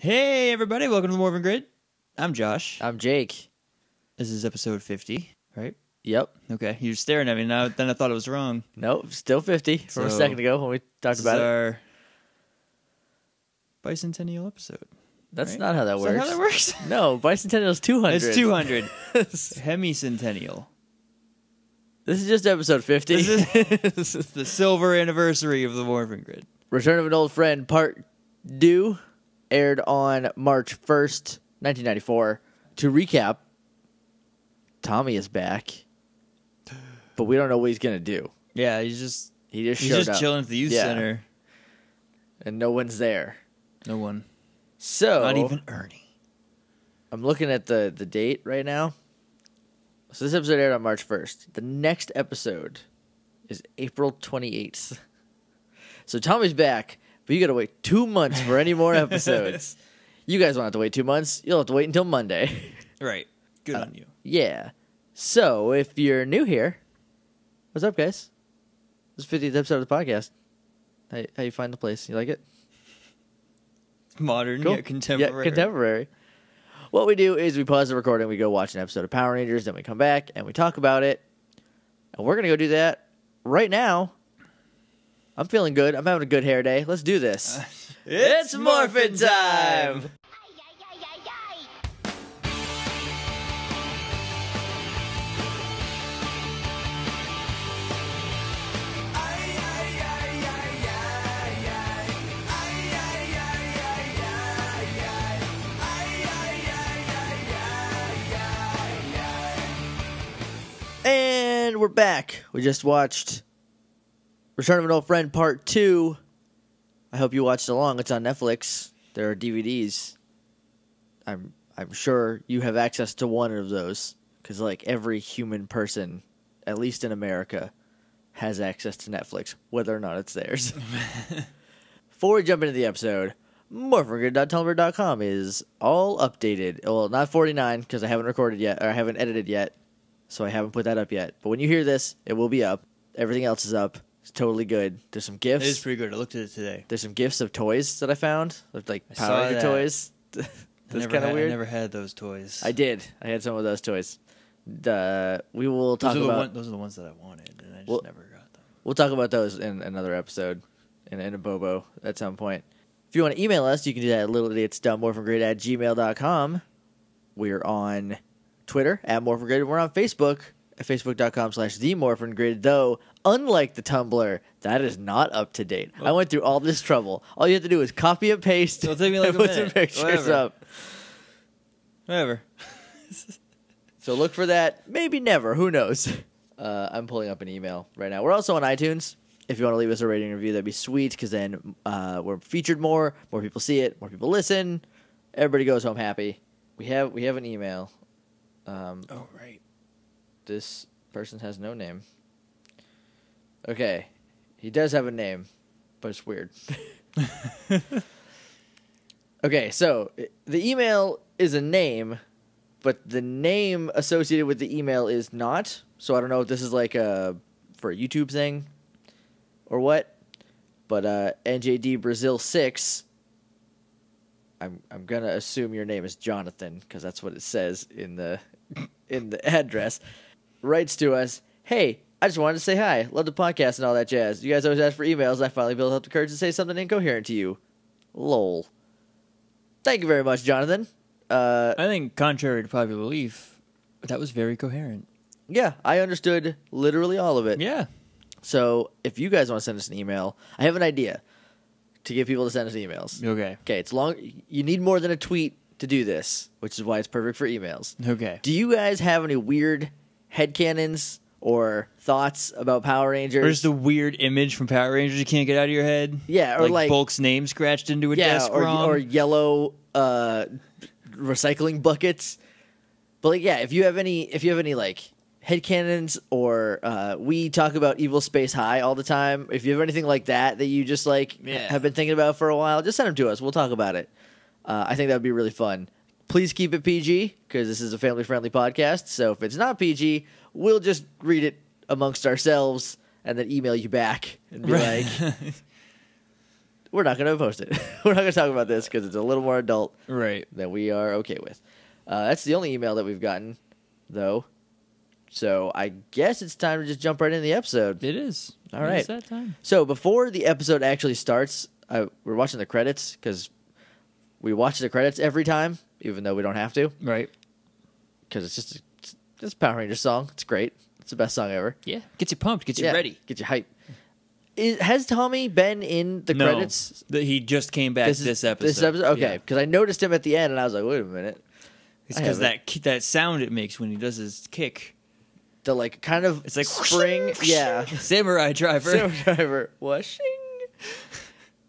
Hey, everybody. Welcome to the Morphin Grid. I'm Josh. I'm Jake. This is episode 50, right? Yep. Okay. You're staring at me now. Then I thought it was wrong. Nope, still 50 from a So, second ago when we talked about This is it. our bicentennial episode. That's right? not how that Is works. that how that works? No, Bicentennial's 200. It's 200. Hemicentennial. This is just episode 50. This is the silver anniversary of the Morphin Grid. Return of an Old Friend Part 2 aired on March 1st, 1994. To recap, Tommy is back, but we don't know what he's going to do. Yeah, he's just showed up. chilling at the youth center. And no one's there. No one. So Not even Ernie. I'm looking at the date right now. So this episode aired on March 1st. The next episode is April 28th. So Tommy's back, but you got to wait 2 months for any more episodes. You guys won't have to wait 2 months. You'll have to wait until Monday. Right. Good on you. Yeah. So if you're new here, what's up, guys? This is 50th episode of the podcast. How you find the place? You like it? Modern, Cool. yet contemporary. Yeah, contemporary. What we do is we pause the recording, we go watch an episode of Power Rangers, then we come back and we talk about it. And we're going to go do that right now. I'm feeling good. I'm having a good hair day. Let's do this. It's Morphin time! And we're back. We just watched Return of an Old Friend Part 2. I hope you watched along. It's on Netflix. There are DVDs. I'm sure you have access to one of those, because like every human person, at least in America, has access to Netflix, whether or not it's theirs. Before we jump into the episode, morphingrid.tumblr.com is all updated. Well, not 49, because I haven't recorded yet, or I haven't edited yet. So I haven't put that up yet. But when you hear this, it will be up. Everything else is up. It's totally good. There's some gifts. It is pretty good. I looked at it today. There's some gifts of toys that I found. Like I Power saw Ranger that. toys. That's kind of weird. I never had those toys. I did. I had some of those toys. We will talk about... those are the ones that I wanted, and I just never got them. We'll talk about those in another episode, in a Bobo at some point. If you want to email us, you can do that at littleidiotsdumbmorphingrid@gmail.com. We're on Twitter, @morphingrid. We're on Facebook, at facebook.com/themorphingrid, though, unlike the Tumblr, that is not up to date. I went through all this trouble. All you have to do is copy and paste. It'll take me like and a put minute. some pictures Whatever. up. Whatever. So look for that. Maybe never. Who knows? I'm pulling up an email right now. We're also on iTunes. If you want to leave us a rating review, that'd be sweet, because then we're featured more people see it, more people listen. Everybody goes home happy. We have an email. Oh, right. This person has no name. Okay. He does have a name, but it's weird. Okay, so the email is a name, but the name associated with the email is not. So I don't know if this is like for a YouTube thing or what. But NJD Brazil 6, I'm gonna assume your name is Jonathan, because that's what it says in the address. Writes to us, "Hey, I just wanted to say hi. Love the podcast and all that jazz. You guys always ask for emails. I finally built up the courage to say something incoherent to you. Lol." Thank you very much, Jonathan. I think, contrary to popular belief, that was very coherent. Yeah, I understood literally all of it. Yeah. So if you guys want to send us an email, I have an idea to get people to send us emails. Okay. Okay, it's long. You need more than a tweet to do this, which is why it's perfect for emails. Okay. Do you guys have any weird headcanons or thoughts about Power Rangers? Or just a weird image from Power Rangers you can't get out of your head? Yeah, or like Bulk's name scratched into a desk wrong? or yellow recycling buckets. But like, yeah, if you have any like headcanons, or we talk about Evil Space High all the time. If you have anything like that you just like have been thinking about for a while, just send them to us. We'll talk about it. I think that would be really fun. Please keep it PG, because this is a family-friendly podcast. So if it's not PG, we'll just read it amongst ourselves and then email you back and be like, we're not going to post it. We're not going to talk about this because it's a little more adult Right. that we are okay with. That's the only email that we've gotten, though. So I guess it's time to just jump right into the episode. It is. All right. It's that time. So before the episode actually starts, we're watching the credits because we watch the credits every time, even though we don't have to. Right. Because it's just a Power Rangers song. It's great. It's the best song ever. Yeah. Gets you pumped. Gets you ready. Get you hype. Has Tommy been in the credits? He just came back this episode. This episode? Okay. Because I noticed him at the end, and I was like, wait a minute. It's because that sound it makes when he does his kick. The, like, kind of it's like spring. Yeah. Samurai Driver. Samurai Driver. Washing.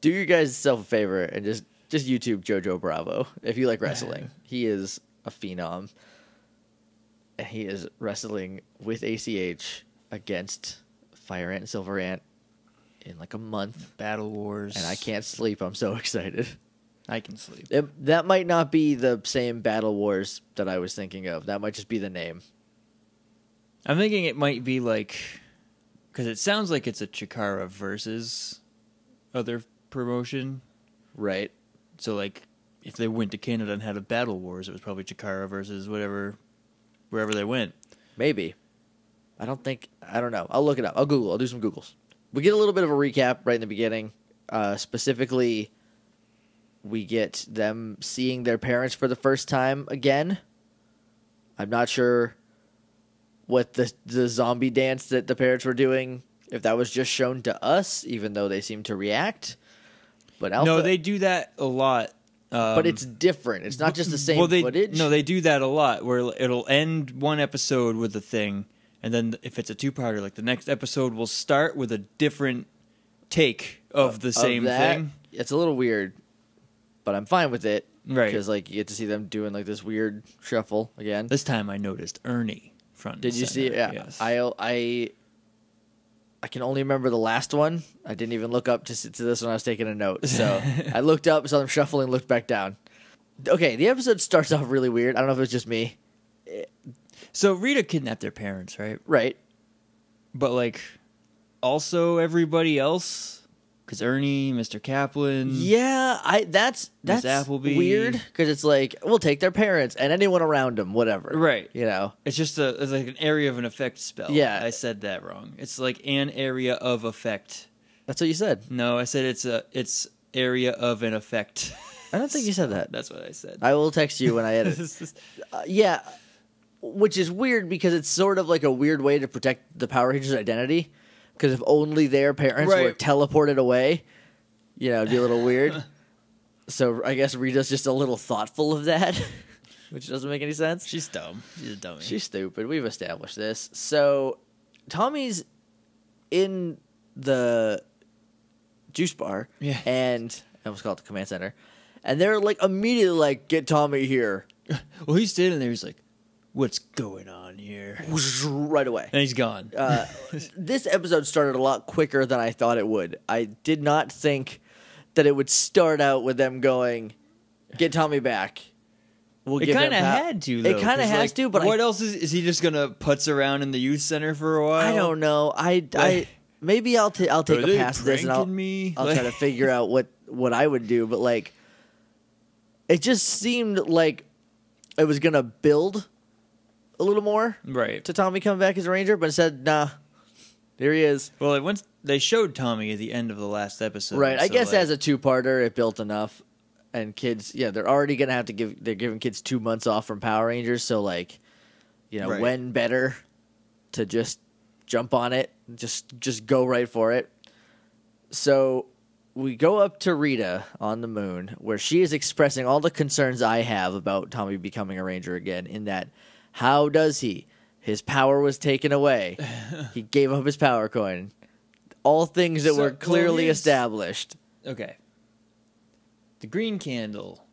Do you guys yourself a favor and just YouTube Jojo Bravo if you like wrestling. He is a phenom. And he is wrestling with ACH against Fire Ant and Silver Ant in like a month. Battle Wars. And I can't sleep. I'm so excited. I can sleep. That might not be the same Battle Wars that I was thinking of. That might just be the name. I'm thinking it might be like... Because it sounds like it's a Chikara versus other promotion. Right. So, like, if they went to Canada and had a Battle Wars, it was probably Chikara versus whatever, wherever they went. Maybe. I don't know. I'll look it up. I'll Google. I'll do some Googles. We get a little bit of a recap right in the beginning. Specifically, we get them seeing their parents for the first time again. I'm not sure what the zombie dance that the parents were doing, if that was just shown to us, even though they seem to react. But Alpha, no, they do that a lot. But it's different. It's not just the same footage. No, they do that a lot, where it'll end one episode with a thing, and then if it's a two-parter, like the next episode will start with a different take of the same thing. It's a little weird, but I'm fine with it. Right. Because like, you get to see them doing like this weird shuffle again. This time I noticed Ernie front. Did you see it? Yeah. Yes. I can only remember the last one. I didn't even look up to this when I was taking a note. So I looked up, saw them shuffling, looked back down. Okay, the episode starts off really weird. I don't know if it was just me. So Rita kidnapped their parents, right? Right. But, like, also everybody else? Because Ernie, Mr. Kaplan... Yeah, that's Appleby. Weird. Because it's like, we'll take their parents and anyone around them, whatever. Right. You know? It's just it's like an area of an effect spell. Yeah. I said that wrong. It's like an area of effect. That's what you said. No, I said it's area of an effect. I don't think you said that. That's what I said. I will text you when I edit. Yeah, which is weird because it's sort of like a weird way to protect the Power Rangers' identity. Because if only their parents were teleported away, it'd be a little weird. So I guess Rita's just a little thoughtful of that, which doesn't make any sense. She's dumb. She's a dummy. She's stupid. We've established this. So Tommy's in the juice bar, and I almost called it the command center, and they're like immediately like, "Get Tommy here." Well, he's standing there. He's like, "What's going on here?" Right away. And he's gone. This episode started a lot quicker than I thought it would. I did not think that it would start out with them going, "Get Tommy back." It kind of had to, though. It kind of has to, but what else is he just gonna putz around in the youth center for a while? I don't know. Maybe I'll take a pass at this and I'll try to figure out what I would do. But like, it just seemed like it was gonna build a little more to Tommy coming back as a Ranger, but instead, nah, there he is. Well, once they showed Tommy at the end of the last episode, right? I guess as a two-parter, it built enough, and kids, they're already gonna have to they're giving kids 2 months off from Power Rangers, so like, when better to just jump on it, just go right for it. So we go up to Rita on the moon, where she is expressing all the concerns I have about Tommy becoming a Ranger again, in that, how does he? His power was taken away. He gave up his power coin. All things that were clearly established. Okay. The green candle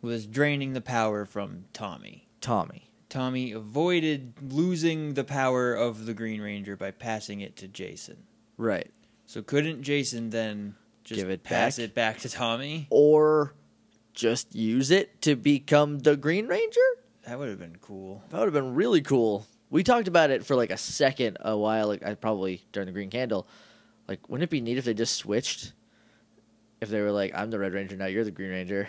was draining the power from Tommy. Tommy avoided losing the power of the Green Ranger by passing it to Jason. Right. So couldn't Jason then just pass it back to Tommy? Or just use it to become the Green Ranger? That would have been cool. That would have been really cool. We talked about it for like a second a while, probably during the Green Candle. Like, wouldn't it be neat if they just switched? if they were like, I'm the Red Ranger, now you're the Green Ranger.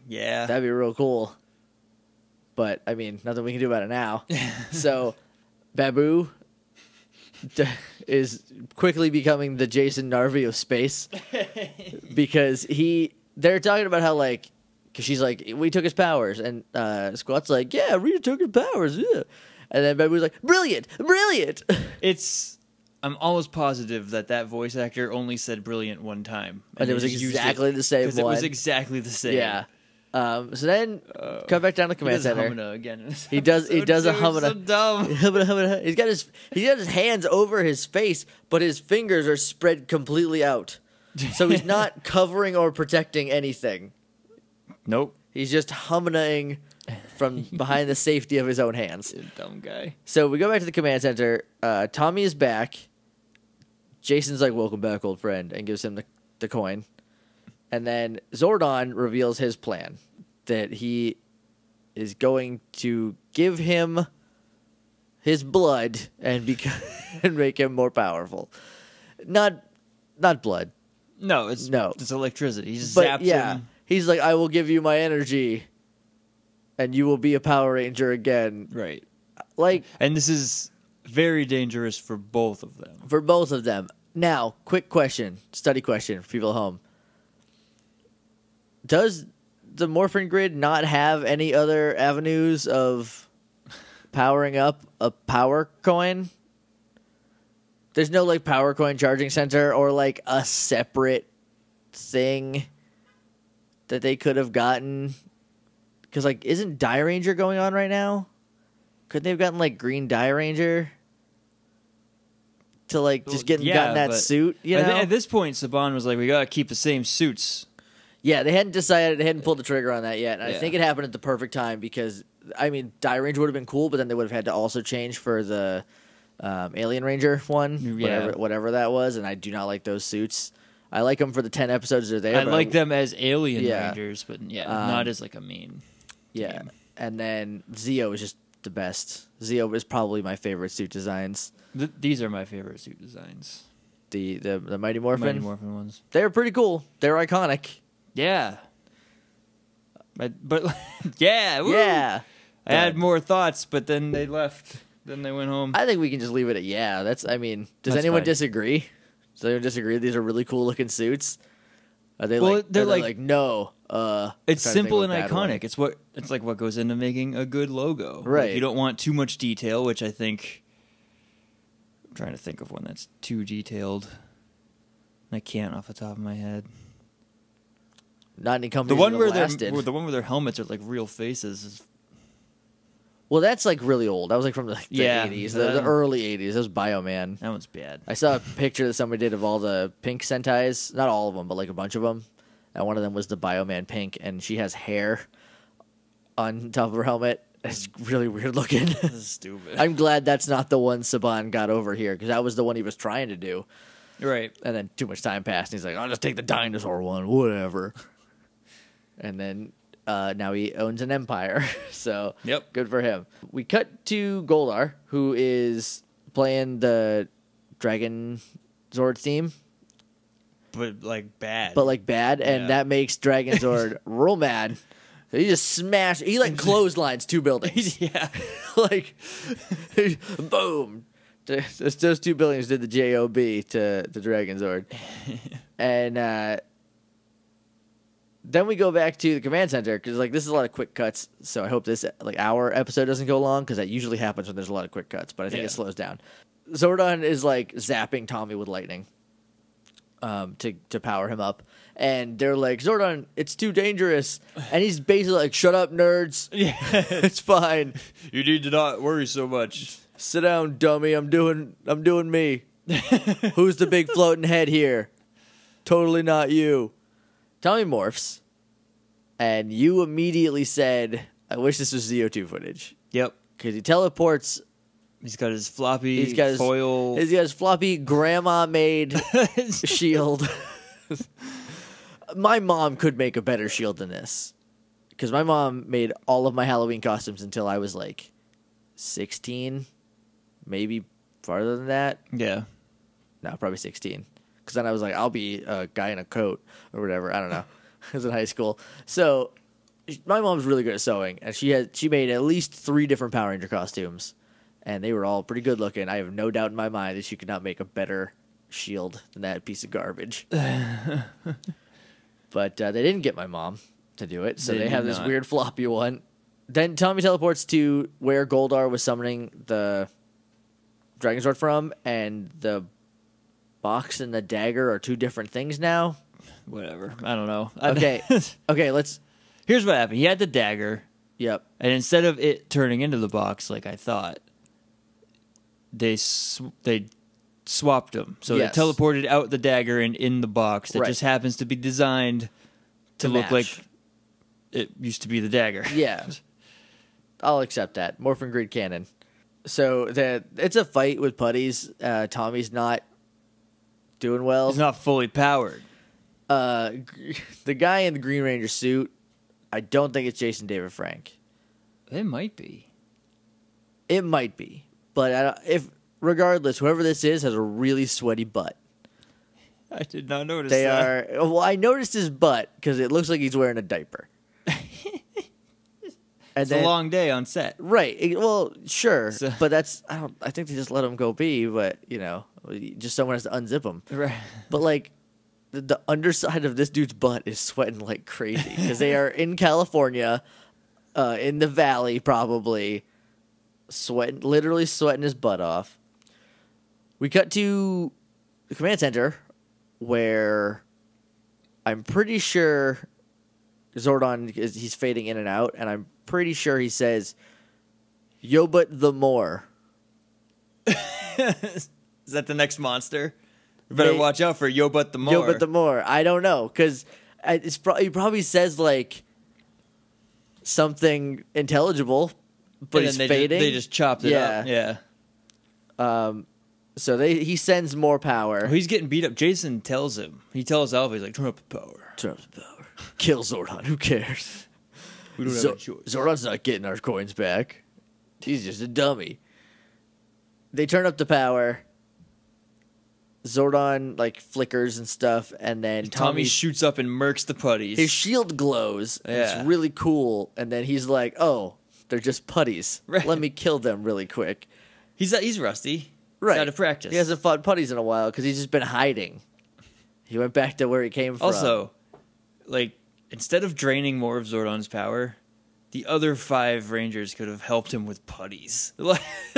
Yeah. That'd be real cool. But, I mean, nothing we can do about it now. So, Babu is quickly becoming the Jason Narvi of space. Because they're talking about how, like, because she's like, we took his powers. And Squat's like, yeah, Rita took his powers. Yeah. And then Babu's like, brilliant, brilliant. I'm almost positive that voice actor only said brilliant one time. And it was exactly the same one. Because it was exactly the same. Yeah. So then, come back down to Command Center. Humana again. He does a Humana. So dumb. He's got his hands over his face, but his fingers are spread completely out. So he's not covering or protecting anything. Nope. He's just Humanaing from behind the safety of his own hands. Dumb guy. So we go back to the Command Center. Tommy is back. Jason's like, welcome back, old friend, and gives him the coin. And then Zordon reveals his plan, that he is going to give him his blood and and make him more powerful. Not blood. No, it's electricity. He just but zaps him. He's like, I will give you my energy, and you will be a Power Ranger again. Right. Like, and this is very dangerous for both of them. For both of them. Now, quick question, study question for people at home. Does the Morphin grid not have any other avenues of powering up a power coin? There's no, like, power coin charging center or, like, a separate thing that they could have gotten? Because, like, isn't Die Ranger going on right now? Couldn't they have gotten, like, Green Die Ranger to, like, just gotten that suit, you know? At this point, Saban was like, we gotta keep the same suits. Yeah, they hadn't decided, they hadn't pulled the trigger on that yet. And I think it happened at the perfect time because, I mean, Die Ranger would have been cool, but then they would have had to also change for the Alien Ranger one, whatever that was, and I do not like those suits. I like them for the 10 episodes they're there. I like them as Alien Rangers, but not as like a main. Yeah, team. And then Zeo is just the best. Zeo is probably my favorite suit designs. These are my favorite suit designs. The Mighty Morphin? Mighty Morphin ones. They're pretty cool. They're iconic. Yeah. But yeah. Woo! Yeah. I had more thoughts, but then they left. Then they went home. I think we can just leave it at does anyone disagree? Does anyone disagree these are really cool looking suits? Are they they're like no. It's simple and iconic. It's like what goes into making a good logo. Right. Like you don't want too much detail, which I think I'm trying to think of one that's too detailed. I can't off the top of my head. Not any companies the one where their helmets are like real faces. Well, that's like really old. That was like from the 80s, the early 80s. That was Bioman. That one's bad. I saw a picture that somebody did of all the pink Sentais. Not all of them, but like a bunch of them. And one of them was the Bioman pink, and she has hair on top of her helmet. It's really weird looking. This is stupid. I'm glad that's not the one Saban got over here, because that was the one he was trying to do. Right. And then too much time passed, and he's like, I'll just take the dinosaur one, whatever. And then now he owns an empire, so good for him. We cut to Goldar, who is playing the Dragonzord theme. But bad. And that makes Dragonzord real mad. He just smashed. He like clotheslines two buildings. Yeah, like boom. Those two buildings did the job to Dragonzord, and then we go back to the command center because this is a lot of quick cuts. So I hope this hour episode doesn't go long because that usually happens when there's a lot of quick cuts. But I think it slows down. Zordon is zapping Tommy with lightning. To power him up, and they're like, Zordon, it's too dangerous, and he's basically like, shut up, nerds. Yeah, it's fine. You need to not worry so much. Sit down, dummy. I'm doing me. Who's the big floating head here? Totally not you. Tommy morphs, and you immediately said, I wish this was ZO2 footage. Yep, because he teleports. He's got his floppy foil. He's got his floppy grandma-made shield. My mom could make a better shield than this. Because my mom made all of my Halloween costumes until I was 16. Maybe farther than that. Yeah. No, probably 16. because then I was like, I'll be a guy in a coat or whatever. I don't know. I was in high school. So my mom's really good at sewing, and she made at least 3 different Power Ranger costumes, and they were all pretty good looking. I have no doubt in my mind that she could not make a better shield than that piece of garbage. But they didn't get my mom to do it, so they have this weird floppy one. Then Tommy teleports to where Goldar was summoning the Dragonzord from, and the box and the dagger are 2 different things now. Whatever. I don't know. Okay. Let's... Here's what happened. He had the dagger. Yep. And instead of it turning into the box like I thought, they swapped them. So they teleported out the dagger and in the box that just happens to be designed to look like it used to be the dagger. Yeah. I'll accept that. Morphin grid cannon. So it's a fight with putties. Tommy's not doing well. He's not fully powered. The guy in the Green Ranger suit, I don't think it's Jason David Frank. It might be. It might be. But regardless, whoever this is has a really sweaty butt. I did not notice that. Well, I noticed his butt because it looks like he's wearing a diaper. It's a long day on set. Right. Well, sure. But I think they just let him go be, but, just someone has to unzip him. Right. But, like, the underside of this dude's butt is sweating like crazy because they are in California, in the valley probably, literally sweating his butt off. We cut to the command center where I'm pretty sure Zordon he's fading in and out, and I'm pretty sure he says, "Yo, but the more." Is that the next monster? You better watch out for Yo, but the more. Yo, but the more. I don't know, because he probably says, like, something intelligible, but he's fading. They just chopped it up. Yeah. So he sends more power. He's getting beat up. Jason tells him. He tells Alpha, he's like, turn up the power. Turn up the power. Kill Zordon. Who cares? We don't have a choice. Zordon's not getting our coins back. He's just a dummy. They turn up the power. Zordon, like, flickers and stuff, and then Tommy shoots up and murks the putties. His shield glows. Yeah. It's really cool, and then he's like, oh, they're just putties. Right. Let me kill them really quick. He's rusty. Right. He's out of practice. He hasn't fought putties in a while because he's just been hiding. He went back to where he came from. Also, like, instead of draining more of Zordon's power, the other 5 Rangers could have helped him with putties.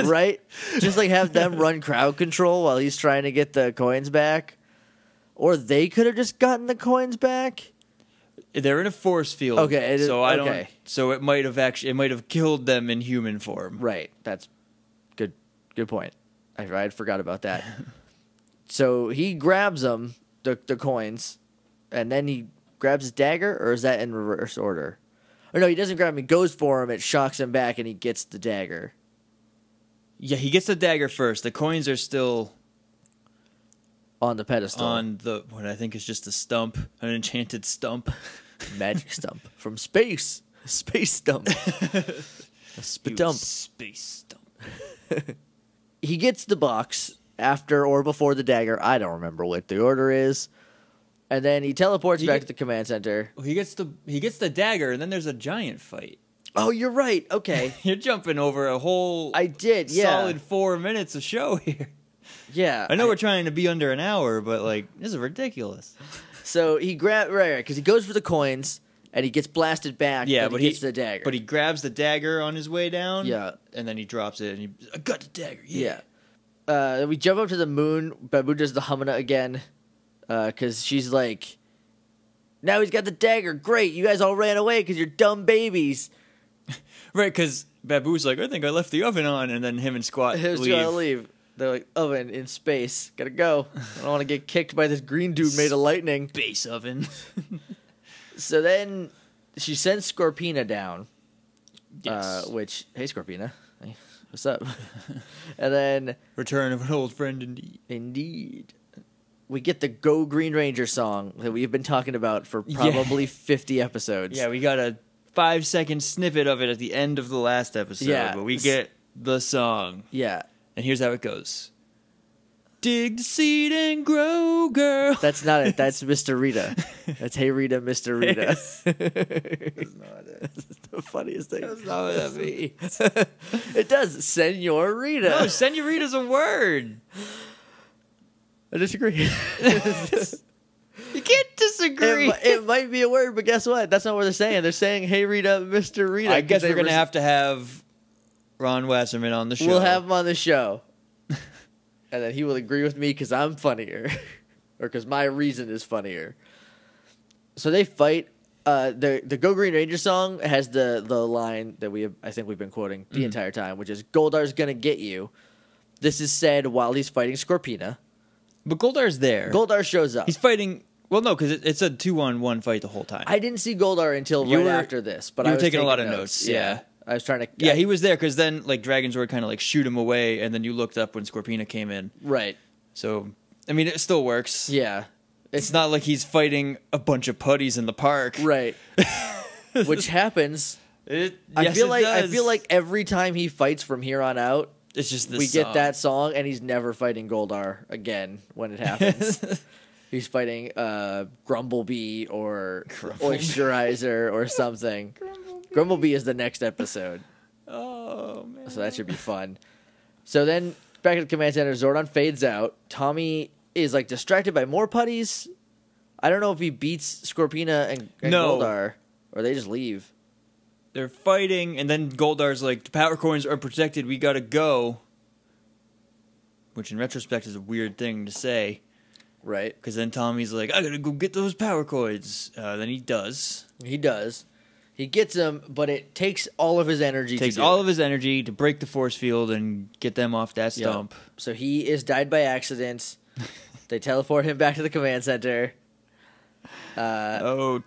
Right? Just, like, have them run crowd control while he's trying to get the coins back. Or they could have just gotten the coins back. They're in a force field. Okay. So it might have killed them in human form. Right. That's good point. I forgot about that. So he grabs them, the coins, and then he grabs his dagger, or is that in reverse order? Or no, he doesn't grab him. He goes for him. It shocks him back, and he gets the dagger. Yeah, he gets the dagger first. The coins are still on the pedestal. On what I think is just a stump, an enchanted stump. Magic stump. From space. Space stump. A stump. Space stump. He gets the box after or before the dagger. I don't remember what the order is. And then he teleports back to the command center. He gets the dagger, and then there's a giant fight. Oh, you're right. Okay. You're jumping over a whole solid 4 minutes of show here. Yeah. I know we're trying to be under an hour, but, like, this is ridiculous. So he because he goes for the coins, and he gets blasted back, but he gets the dagger. But he grabs the dagger on his way down. Yeah. And then he drops it, and I got the dagger. Yeah. We jump up to the moon. Babu does the Humana again, because she's like, now he's got the dagger. Great. You guys all ran away because you're dumb babies. Right, because Babu's like, I think I left the oven on, and then him and Squat leave. They're like, oven in space. Gotta go. I don't want to get kicked by this green dude made of lightning. Space oven. So then she sends Scorpina down. Yes. Hey, Scorpina. Hey, what's up? And then... Return of an old friend, indeed. Indeed. We get the Go Green Ranger song that we've been talking about for probably 50 episodes. Yeah, we got a 5-second snippet of it at the end of the last episode, but we get the song. Yeah. And here's how it goes. Dig the seed and grow, girl. That's not it. That's Mr. Rita. That's Hey Rita, Mr. Rita. That's not it. That's the funniest thing. That's not what that means. It does. Senorita. No, senorita's a word. I disagree. You can't disagree. It might be a word, but guess what? That's not what they're saying. They're saying, "Hey Rita, Mr. Rita." I guess we're going to have Ron Wasserman on the show. We'll have him on the show. And then he will agree with me because I'm funnier. Or because my reason is funnier. So they fight. The Go Green Ranger song has the line that I think we've been quoting the entire time, which is, "Goldar's going to get you." This is said while he's fighting Scorpina. But Goldar's there. Goldar shows up. He's fighting... Well, no, because it's a 2-on-1 fight the whole time. I didn't see Goldar until right after this. But you I were was taking a lot of notes. Yeah. I was trying to... Yeah, he was there because then like Dragonzord kind of like shoot him away, and then you looked up when Scorpina came in. Right. So, I mean, it still works. Yeah. It's not like he's fighting a bunch of putties in the park. Right. Which happens. I feel like every time he fights from here on out, it's just this we song. get that song, and he's never fighting Goldar again when it happens. He's fighting Grumblebee or Oysterizer or something. Grumblebee is the next episode. Oh, man. So that should be fun. So then, back at the command center, Zordon fades out. Tommy is like distracted by more putties. I don't know if he beats Scorpina and Goldar, or they just leave. They're fighting, and then Goldar's like, "The power coins are protected, we gotta go." Which in retrospect is a weird thing to say. Right. Because then Tommy's like, "I gotta go get those power coins." Then he does. He does. He gets them, but it takes all of his energy. Takes all of his energy to break the force field and get them off that stump. Yep. So he is died by accident. They teleport him back to the command center.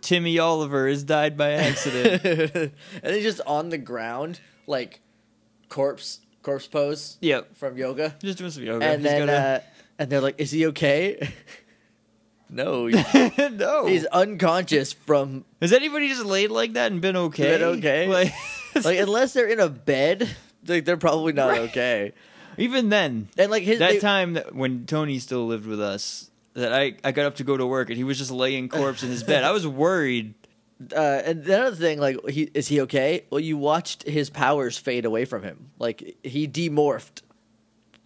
Timmy Oliver has died by accident. And he's just on the ground, like corpse pose. Yep. From yoga. Just doing some yoga. And then and they're like, "Is he okay?" No. No. He's unconscious from... Has anybody just laid like that and been okay? Been okay? Like unless they're in a bed, like, they're probably not okay. Even then. And like time when Tony still lived with us, that I got up to go to work and he was just laying corpse in his bed. I was worried. And the other thing, like, is he okay? Well, you watched his powers fade away from him. Like, he demorphed.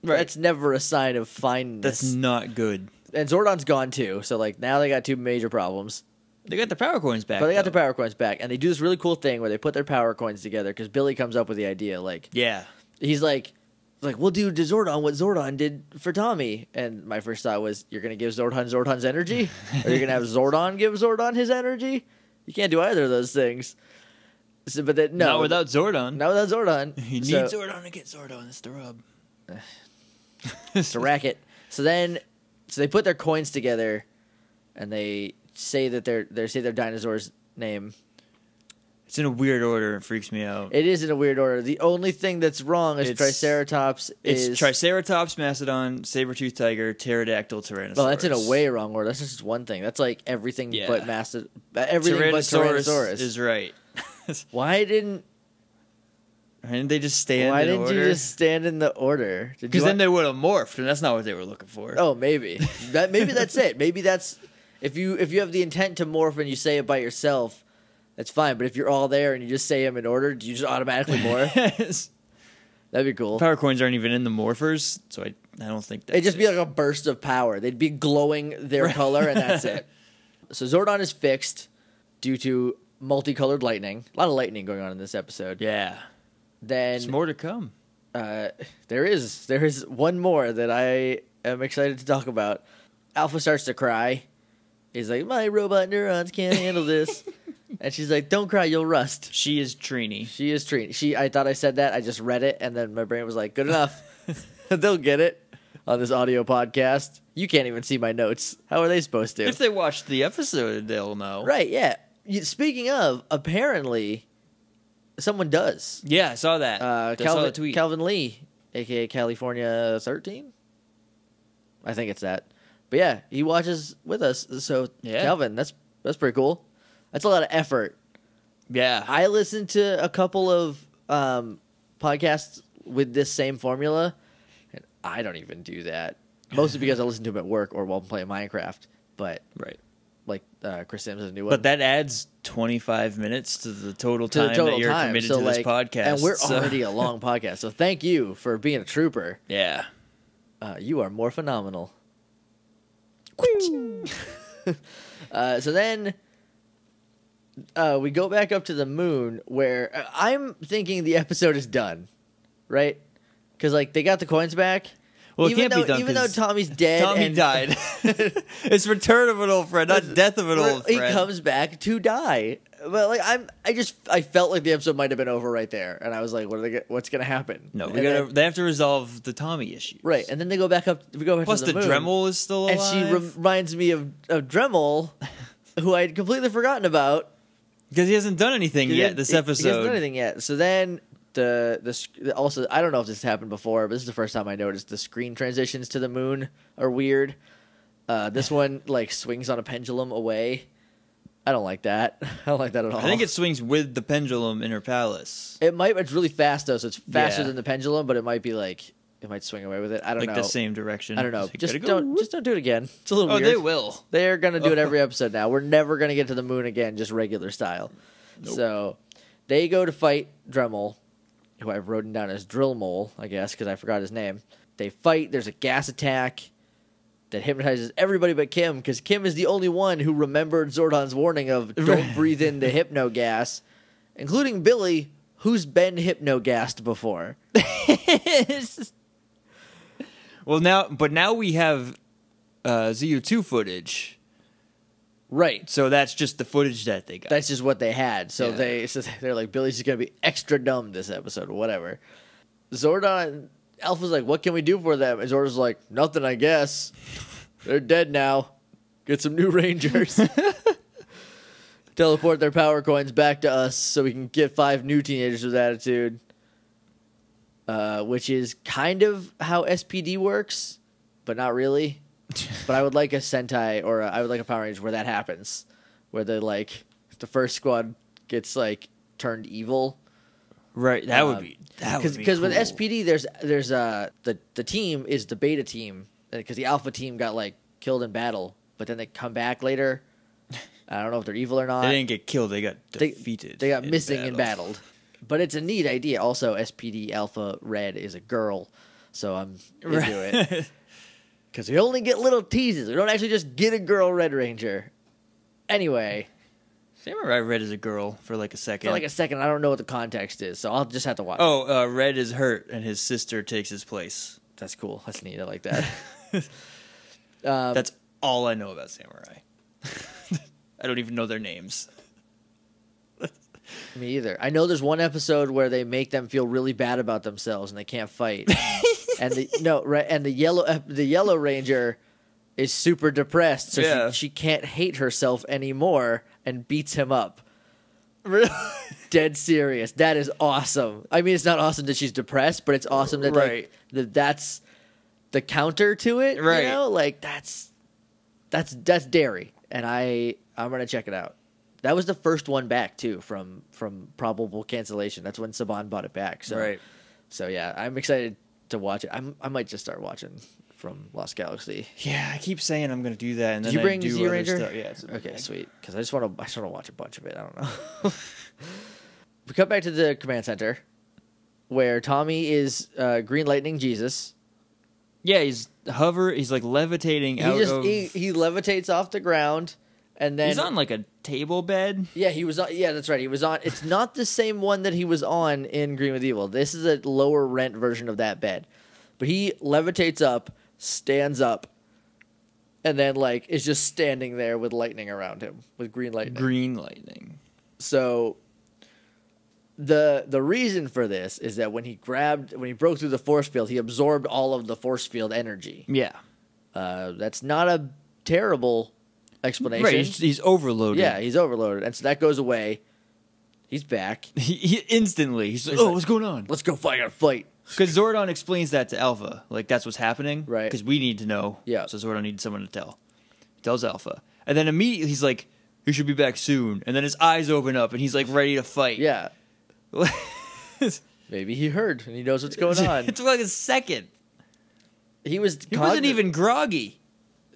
Right. That's never a sign of fineness. That's not good. And Zordon's gone too, so like now they got two major problems. They got the power coins back. But they got their power coins back, and they do this really cool thing where they put their power coins together because Billy comes up with the idea. Like, yeah, he's like, we'll do to Zordon what Zordon did for Tommy. And my first thought was, you're gonna give Zordon's energy, or you're gonna have Zordon give Zordon his energy. You can't do either of those things. So, but then, no, not without Zordon. Not without Zordon. You need Zordon to get Zordon. That's the rub. It's a racket. So they put their coins together, and they say that they say their dinosaur's name. It's in a weird order. It freaks me out. It is in a weird order. The only thing that's wrong is Triceratops. It's Triceratops, Mastodon, Saber-toothed Tiger, Pterodactyl, Tyrannosaurus. Well, that's in a way wrong order. That's just one thing. That's like everything but everything but Tyrannosaurus is right. Why didn't they just stand in order? Why didn't you just stand in the order? Because then they would have morphed, and that's not what they were looking for. Oh, maybe. Maybe that's it. Maybe that's... If you have the intent to morph and you say it by yourself, that's fine. But if you're all there and you just say them in order, do you just automatically morph? Yes. That'd be cool. Power coins aren't even in the morphers, so I don't think that... It'd just be like a burst of power. They'd be glowing their color, and that's it. So Zordon is fixed due to multicolored lightning. A lot of lightning going on in this episode. Yeah. Then there's more to come. There is one more that I am excited to talk about. Alpha starts to cry. He's like, "My robot neurons can't handle this." And she's like, "Don't cry, you'll rust." She is Trini. She is Trini. I thought I said that. I just read it, and then my brain was like, "Good enough." They'll get it on this audio podcast. You can't even see my notes. How are they supposed to? If they watched the episode, they'll know. Right, yeah. Speaking of, apparently... Someone does. Yeah, I saw that. I saw the tweet. Calvin Lee, a.k.a. California 13? I think it's that. But yeah, he watches with us. So, yeah. Calvin, that's pretty cool. That's a lot of effort. Yeah. I listened to a couple of podcasts with this same formula, and I don't even do that. Mostly because I listen to him at work or while I'm playing Minecraft. But Right. like Chris Sims is a new one. But that adds 25 minutes to the total time that you're committed to this podcast. And we're already a long podcast. So thank you for being a trooper. Yeah. You are more phenomenal. So then we go back up to the moon where I'm thinking the episode is done, right? Because like they got the coins back. Well, it can't be done even though Tommy's dead. Tommy died. It's return of an old friend, not death of an old friend. He comes back to die. But like I felt like the episode might have been over right there, and I was like, what's gonna happen? No, they have to resolve the Tommy issue. Right, and then they go back up. We go back Plus to the moon. Dremel is still alive, and she reminds me of Dremel, who I had completely forgotten about because he hasn't done anything yet. This episode, he hasn't done anything yet. So then also I don't know if this has happened before, but this is the first time I noticed the screen transitions to the moon are weird. This one like swings on a pendulum away. I don't like that. I don't like that at all. I think it swings with the pendulum in her palace. It might. It's really fast though, so it's faster than the pendulum. But it might be like it might swing away with it. I don't know. Like the same direction. I don't know. Just don't do it again. It's a little weird. Oh, they will. They're gonna do it every episode now. We're never gonna get to the moon again, just regular style. Nope. So they go to fight Dremel, who I've written down as Drill Mole, I guess, because I forgot his name. They fight. There's a gas attack that hypnotizes everybody but Kim, because Kim is the only one who remembered Zordon's warning of don't breathe in the hypno gas, including Billy, who's been hypno-gassed before. Well, now we have ZU2 footage. Right. So that's just the footage that they got. That's just what they had. So they're like, Billy's just going to be extra dumb this episode or whatever. Zordon... Alpha's like, what can we do for them? And Zordon's like, nothing, I guess. They're dead now. Get some new Rangers. Teleport their power coins back to us so we can get 5 new teenagers with attitude. Which is kind of how SPD works, but not really. But I would like a Sentai or I would like a Power Ranger where that happens. Where the first squad gets turned evil. Right, that would be because with SPD there's the team is the beta team because the alpha team got killed in battle, but then they come back later. I don't know if they're evil or not. They didn't get killed; they got defeated. They got missing and battled. But it's a neat idea. Also, SPD Alpha Red is a girl, so I'm into it because we only get little teases. We don't actually just get a girl Red Ranger. Anyway. Samurai Red is a girl for a second. For a second, I don't know what the context is, so I'll just have to watch. Oh, Red is hurt, and his sister takes his place. That's cool. That's neat. I like that. That's all I know about Samurai. I don't even know their names. Me either. I know there's one episode where they make them feel really bad about themselves, and they can't fight. And the yellow Ranger is super depressed, so she can't hate herself anymore and beats him up. Really? Dead serious. That is awesome. I mean, it's not awesome that she's depressed, but it's awesome that that's the counter to it. Right. You know? That's dairy, and I'm gonna check it out. That was the first one back too from probable cancellation. That's when Saban bought it back. So yeah, I'm excited to watch it. I might just start watching from Lost Galaxy. Yeah, I keep saying I'm going to do that, and Did then you bring I do Z other Ranger? stuff. Yeah, okay, sweet. Because I just want to watch a bunch of it. I don't know. We cut back to the command center, where Tommy is green lightning Jesus. Yeah, he's levitating out of... He levitates off the ground, and then... He's on a table bed? Yeah, he was on... Yeah, that's right. He was on... It's not the same one that he was on in Green with Evil. This is a lower rent version of that bed. But he levitates up, stands up, and then is just standing there with lightning around him, with green lightning. Green lightning. So the reason for this is that when he broke through the force field, he absorbed all of the force field energy. Yeah. That's not a terrible explanation. Right, he's overloaded. Yeah, he's overloaded. And so that goes away. He's back. He instantly. He's like, what's going on? Let's go fight a fight. Because Zordon explains that to Alpha. That's what's happening. Right. Because we need to know. Yeah. So Zordon needs someone to tell. He tells Alpha. And then immediately he's like, you should be back soon. And then his eyes open up and he's ready to fight. Yeah. Maybe he heard and he knows what's going on. It took a second. He wasn't even groggy.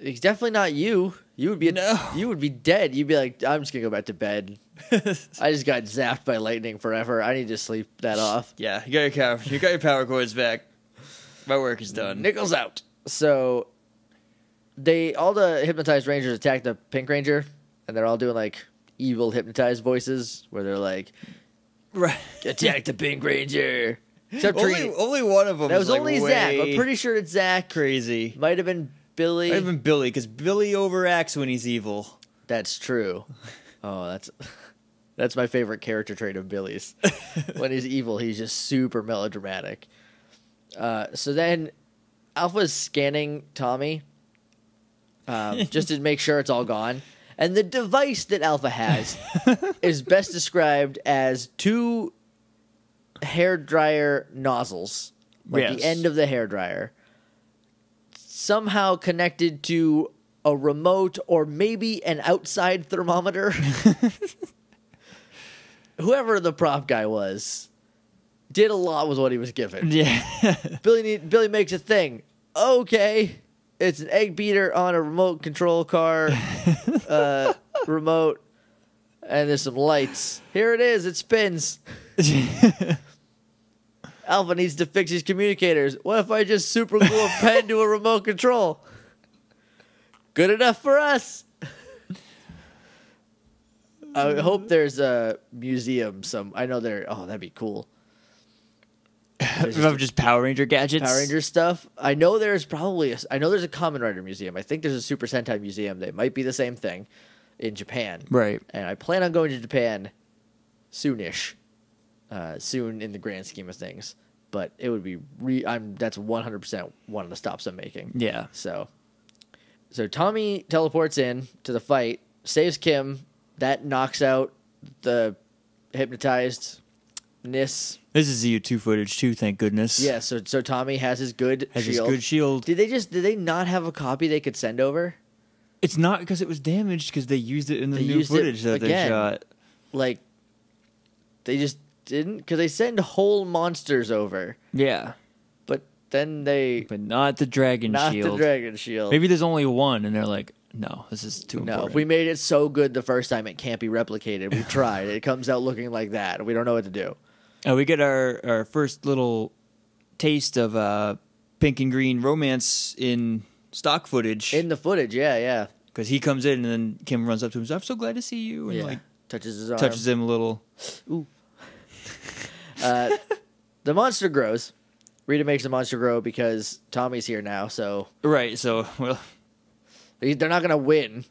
He's definitely not you. You would be You would be dead. You'd be like, I'm just gonna go back to bed. I just got zapped by lightning forever. I need to sleep that off. Yeah, you got your power cords back. My work is done. Nickels out. So all the hypnotized rangers attack the Pink Ranger, and they're all doing like evil hypnotized voices where they're like, right, attack the Pink Ranger. Except only one of them. That was only Zach. I'm pretty sure it's Zach. Crazy. Might have been Billy. Might have been Billy, because Billy overacts when he's evil. That's true. Oh, that's my favorite character trait of Billy's. When he's evil, he's just super melodramatic. So then Alpha's scanning Tommy just to make sure it's all gone. And the device that Alpha has is best described as 2 hairdryer nozzles. Like the end of the hairdryer. Somehow connected to a remote or maybe an outside thermometer. Whoever the prop guy was did a lot with what he was given. Yeah. Billy makes a thing. Okay. It's an egg beater on a remote control car remote. And there's some lights. Here it is. It spins. Alpha needs to fix his communicators. What if I just super glue a pen to a remote control? Good enough for us. I hope there's a museum. I know there. Oh, that'd be cool. Just Power Ranger gadgets. Power Ranger stuff. I know there's probably. I know there's a Kamen Rider museum. I think there's a Super Sentai museum. They might be the same thing in Japan. Right. And I plan on going to Japan soonish. Soon in the grand scheme of things, but it would be that's 100% one of the stops I'm making. Yeah. So Tommy teleports in to the fight, saves Kim. That knocks out the hypnotizedness. This is ZU2 footage too, thank goodness. Yeah. So Tommy has his good shield. His good shield. Did they not have a copy they could send over? It's not because it was damaged, because they used it in the new footage that they shot. Like they just didn't, because they send whole monsters over. Yeah. But not the Dragon Shield. Not the Dragon Shield. Maybe there's only one, and they're like, no, this is too important. No, we made it so good the first time, it can't be replicated. We've tried. It comes out looking like that. We don't know what to do. We get our first little taste of pink and green romance in stock footage. In the footage, yeah. Because he comes in, and then Kim runs up to him and says, I'm so glad to see you. And touches his arm. Touches him a little. Ooh. The monster grows. Rita makes the monster grow because Tommy's here now, so... Right, so, well... They're not going to win.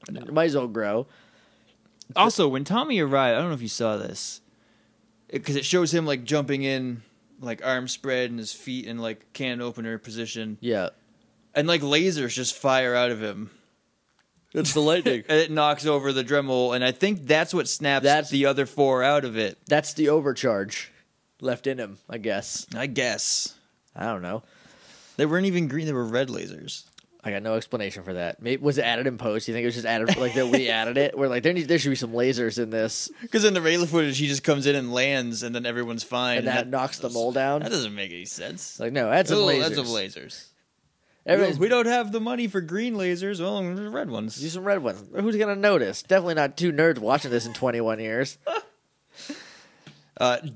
No. Might as well grow. Also, when Tommy arrived, I don't know if you saw this, because it shows him, like, jumping in, like, arms spread and his feet in, like, can opener position. Yeah. And, like, lasers just fire out of him. It's the lightning. And it knocks over the Dremel, and I think that's what snaps the other 4 out of it. That's the overcharge left in him, I guess. I don't know. They weren't even green, they were red lasers. I got no explanation for that. Maybe, was it added in post? You think it was just added, like, that we added it? We're like, there should be some lasers in this. Because in the regular footage, he just comes in and lands, and then everyone's fine. And that knocks the mole down? That doesn't make any sense. Like, no, add some lasers. Add some lasers. We don't have the money for green lasers. Well, red ones. Do some red ones. Who's going to notice? Definitely not 2 nerds watching this in 21 years.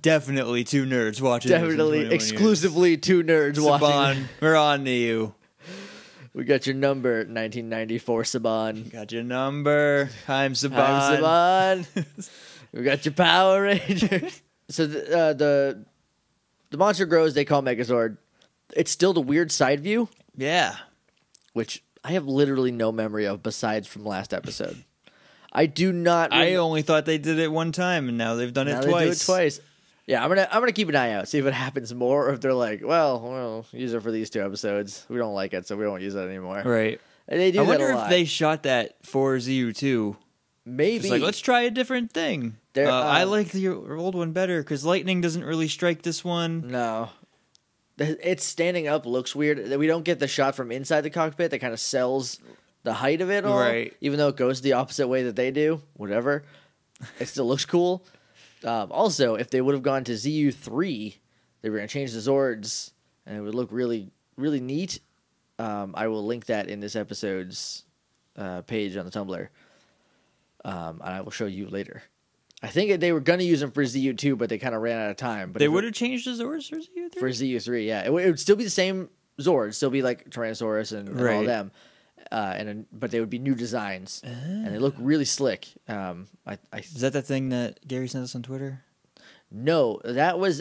Definitely 2 nerds watching this in 21 years. Exclusively 2 nerds watching. We're on to you. We got your number, 1994 Saban. Got your number. I'm Saban. We got your Power Ranger. So the monster grows. They call Megazord. It's still the weird side view. Yeah. Which I have literally no memory of besides from last episode. I do not. I only thought they did it one time, and now they've done it twice. They do it twice. Yeah, I'm gonna keep an eye out, see if it happens more, or if they're like, well, use it for these 2 episodes. We don't like it, so we won't use it anymore. Right. And they do that a lot. I wonder if they shot that for ZU2. Maybe. Just like, let's try a different thing. I like the old one better, because lightning doesn't really strike this one. No. It's standing up looks weird. We don't get the shot from inside the cockpit that kind of sells the height of it all. Right. Even though it goes the opposite way that they do. Whatever. It still looks cool. Also, if they would have gone to ZU3, they were going to change the Zords, and it would look really really neat. I will link that in this episode's page on the Tumblr. And I will show you later. I think they were going to use them for ZU2, but they kind of ran out of time. But they would have changed the Zords for ZU3? For ZU3, yeah. It would still be the same Zords. Still be like Tyrannosaurus and all of them. But they would be new designs. And they look really slick. Is that the thing that Gary sent us on Twitter? No, that was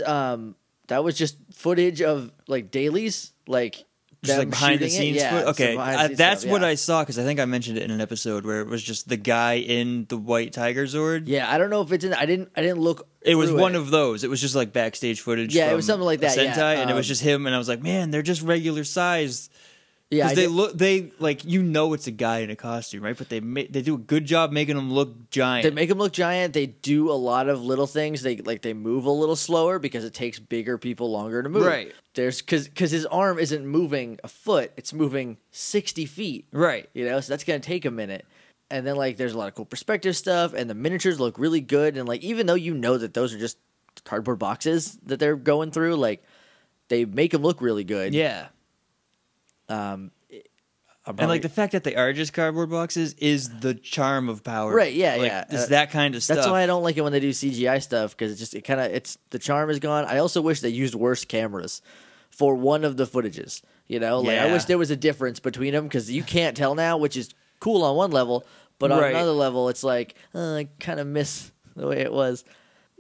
just footage of like dailies, like just like behind the scenes. Yeah, okay, that's stuff, what I saw because I think I mentioned it in an episode where it was just the guy in the white tiger Zord. Yeah, I don't know if it's in. I didn't look. It was one of those. It was just like backstage footage. Yeah, it was something like that. Sentai, and it was just him, and I was like, man, they're just regular size. Yeah, because they like it's a guy in a costume, right? But they do a good job making them look giant. They make them look giant. They do a lot of little things. They move a little slower because it takes bigger people longer to move. Right. Because his arm isn't moving a foot; it's moving 60 feet. Right. So that's gonna take a minute. And then there's a lot of cool perspective stuff, and the miniatures look really good. And even though that those are just cardboard boxes that they're going through, they make them look really good. Yeah. And the fact that they are just cardboard boxes is the charm of Power. Right, yeah. It's that kind of stuff. That's why I don't like it when they do CGI stuff, because it's the charm is gone. I also wish they used worse cameras for one of the footages. I wish there was a difference between them, because you can't tell now, which is cool on one level, but on another level, it's like, I kind of miss the way it was.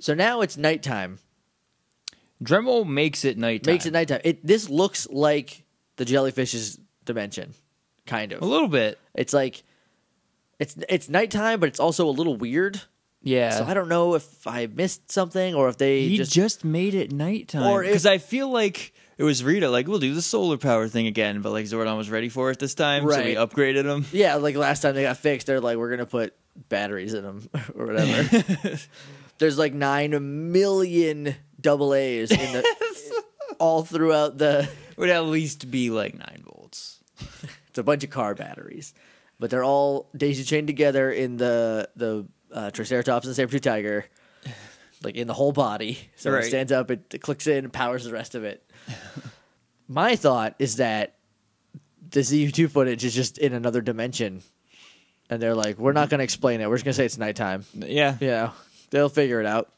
So now it's nighttime. Dremel makes it nighttime. This looks like the jellyfish's dimension, kind of. A little bit. It's like it's nighttime, but it's also a little weird. Yeah. So I don't know if I missed something or if they just made it nighttime. Because I feel like it was Rita, we'll do the solar power thing again, but Zordon was ready for it this time, so we upgraded them. Yeah, last time they got fixed, they're we're gonna put batteries in them or whatever. There's 9 million AA's in the all throughout the. Would at least be 9 volts. It's a bunch of car batteries, but they're all daisy chained together in the Triceratops and saber-tooth tiger, in the whole body. So it stands up, it clicks in, and powers the rest of it. My thought is that the ZU2 footage is just in another dimension, and they're we're not going to explain it. We're just going to say it's nighttime. Yeah. They'll figure it out.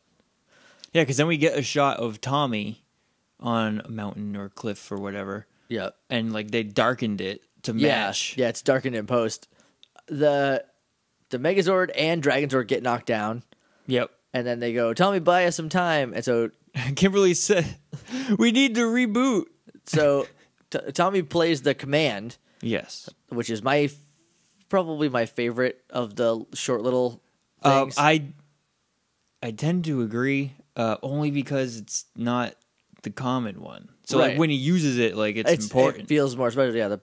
Yeah, because then we get a shot of Tommy on a mountain or cliff or whatever. Yeah. And they darkened it to match. Yeah, it's darkened in post. The Megazord and Dragonzord get knocked down. Yep. And then they go, Tommy, buy us some time. And so Kimberly said, we need to reboot. So Tommy plays the command. Yes. Which is probably my favorite of the short little things. I tend to agree, only because it's not the common one. So when he uses it, it's important. It feels more special. Yeah,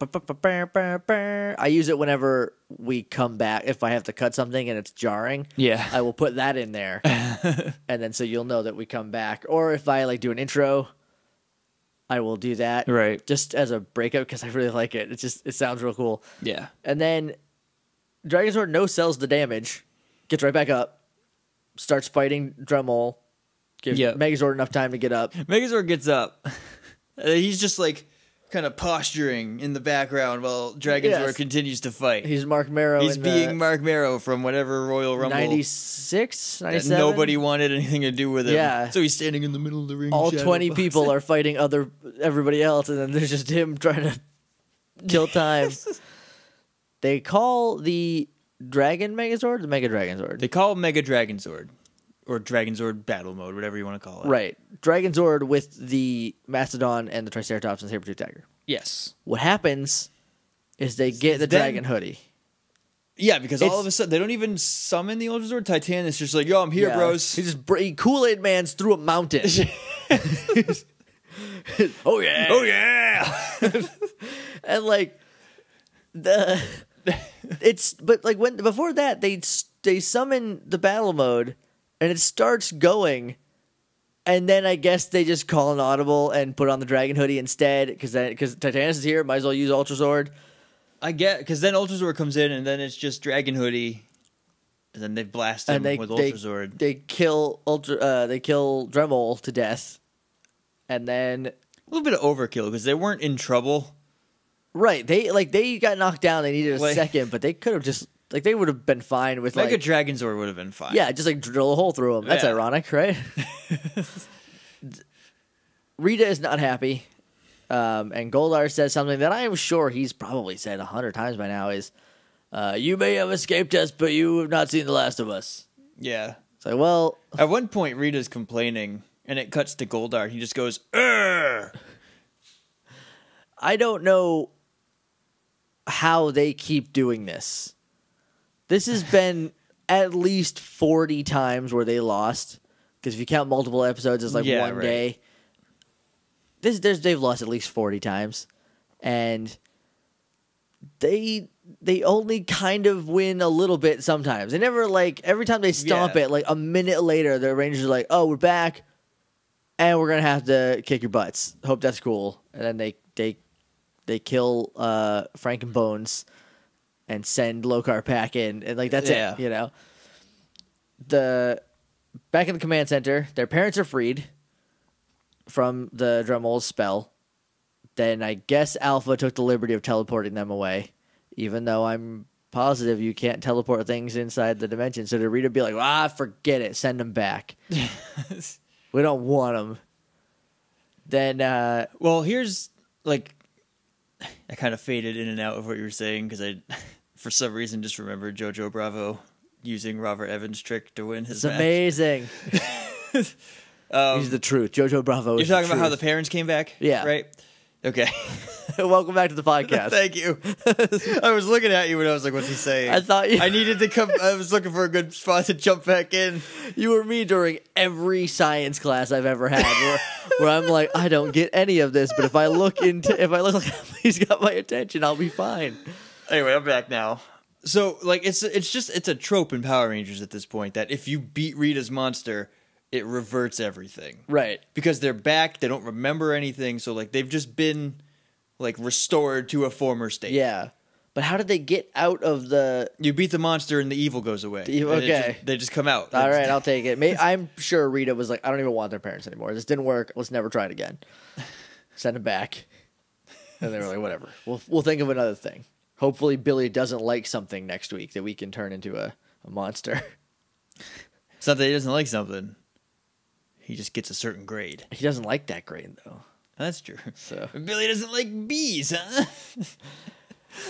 I use it whenever we come back. If I have to cut something and it's jarring, I will put that in there, and then so you'll know that we come back. Or if I do an intro, I will do that just as a breakup because I really like it. It sounds real cool. Yeah, and then Dragonzord no-sells the damage, gets right back up, starts fighting Dremel. Give Megazord enough time to get up. Megazord gets up. He's just kind of posturing in the background while Dragonzord continues to fight. He's Mark Marrow. He's being Mark Marrow from whatever Royal Rumble. 96, 97? Nobody wanted anything to do with him. Yeah. So he's standing in the middle of the ring. All 20 people are fighting everybody else, and then there's just him trying to kill time. They call the Dragon Megazord the Mega Dragonzord. They call it Mega Dragonzord. Or Dragonzord Battle Mode, whatever you want to call it. Right. Dragonzord with the Mastodon and the Triceratops and the Saber-tooth Tiger. Yes. What happens is they get the Dragon Hoodie. Yeah, because all of a sudden, they don't even summon the Ultrazord. Titan is just yo, I'm here, bros. He just Kool-Aid Man's through a mountain. Oh, yeah. Oh, yeah. And, before that, they summon the battle mode, and it starts going, and then I guess they just call an audible and put on the Dragon Hoodie instead, because Titanus is here, might as well use Ultrazord. I get, because then Ultrazord comes in, and then it's just Dragon Hoodie, and then they blast him with Ultrazord. They kill Dremel to death, and then little bit of overkill because they weren't in trouble. Right. They got knocked down. They needed a second, but they could have just they would have been fine with a Dragonzord would have been fine. Yeah, just drill a hole through them. That's ironic, right? Rita is not happy, and Goldar says something that I am sure he's probably said 100 times by now: is "You may have escaped us, but you have not seen the last of us." Yeah. It's like, well, at one point Rita's complaining, and it cuts to Goldar. He just goes, "Urgh." I don't know how they keep doing this. This has been at least 40 times where they lost. Because if you count multiple episodes, it's one day. They've lost at least 40 times. And they only kind of win a little bit sometimes. They never, every time they stomp it, a minute later, the Rangers are like, oh, we're back. And we're going to have to kick your butts. Hope that's cool. And then they kill Frank and Bones and send Lokar back in, and that's it. Back in the command center, their parents are freed from the Dremel's spell. Then I guess Alpha took the liberty of teleporting them away, even though I'm positive you can't teleport things inside the dimension. So did Rita be like, forget it, send them back. We don't want them. Then, here's I kind of faded in and out of what you were saying because I, for some reason, just remembered Jojo Bravo using Robert Evans' trick to win his match. It's amazing. He's the truth. Jojo Bravo is You're talking about how the parents came back? Yeah. Right? Okay. Welcome back to the podcast. Thank you. I was looking at you and I was like, what's he saying? I needed to come. I was looking for a good spot to jump back in. You were me during every science class I've ever had where I'm like, I don't get any of this, but if I look like he's got my attention, I'll be fine. Anyway, I'm back now. So, it's a trope in Power Rangers at this point that if you beat Rita's monster, it reverts everything. Right. Because they're back, they don't remember anything, so they've just been restored to a former state. Yeah. But how did they get out of the... You beat the monster and the evil goes away. Okay. They just come out. All right, I'll take it. I'm sure Rita was like, I don't even want their parents anymore. This didn't work. Let's never try it again. Send them back. And they were like, whatever. We'll think of another thing. Hopefully Billy doesn't like something next week that we can turn into a monster. It's not that he doesn't like something. He just gets a certain grade. He doesn't like that grade, though. That's true. So Billy doesn't like bees, huh?